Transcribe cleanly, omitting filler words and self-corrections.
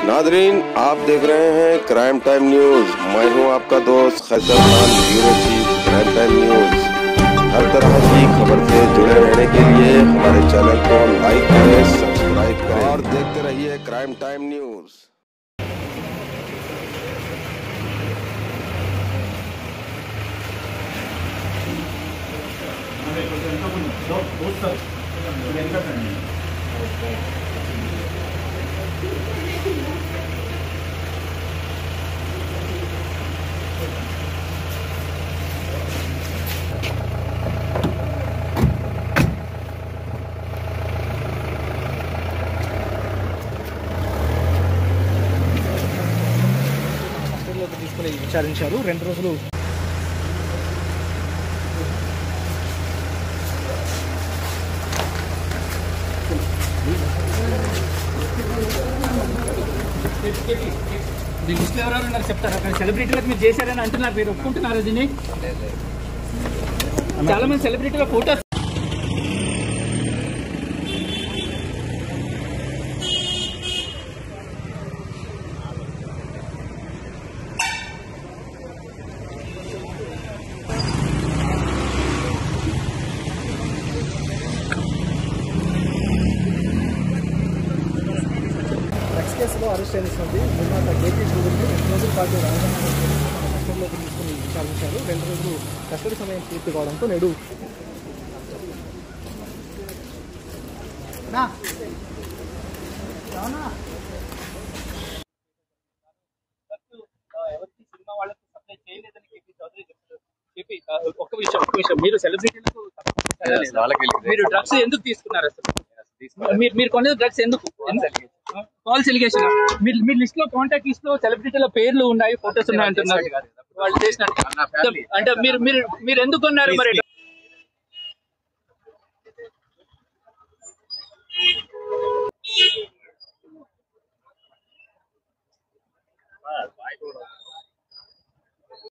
Nadreen, आप देख रहे हैं क्राइम टाइम न्यूज। मैं हूं आपका दोस्त Qaiser Khan, bureau chief crime time news. हर तरह की खबर से जुड़े रहने के लिए हमारे चैनल को लाइक करें, सब्सक्राइब करें और देखते रहिए क्राइम टाइम न्यूज। తీసుకుని విచారించారు 2 రోజులు లిస్ట్లో ఎవరెవరు ఉన్నారు చెప్తారు. అక్కడ సెలబ్రిటీలకు మీరు చేశారని అంటున్నారు, మీరు ఒప్పుకుంటున్నారు దీన్ని? చాలా మంది సెలబ్రిటీల ఫోటోస్ కేసులో అరెస్ట్ చేసినది నిర్మాత కేపీ శ్రీధర్ని 2 రోజుల పాటు రాజధానిలోకి తీసుకుని విచారించారు. 2 రోజులు కస్టడీ సమయం పూర్తి కావడంతో నేడు సినిమా వాళ్ళకి సప్లై చేయలేదని కేపీ చౌదరి చెప్తారు. కేపీ ఒక్క విషయం మీరు సెలబ్రిటీలకు మీరు డ్రగ్స్ ఎందుకు తీసుకున్నారు? అసలు మీరు కొనే డ్రగ్స్ ఎందుకు? False allegation. మీ లిస్ట్ లో, కాంటాక్ట్ లిస్ట్ లో సెలబ్రిటీల పేర్లు ఉన్నాయి, ఫోటోస్ ఉన్నాయి అంటున్నారు. వాళ్ళు చేసినట్టు అంటే మీరు ఎందుకు కొన్నారు మరి?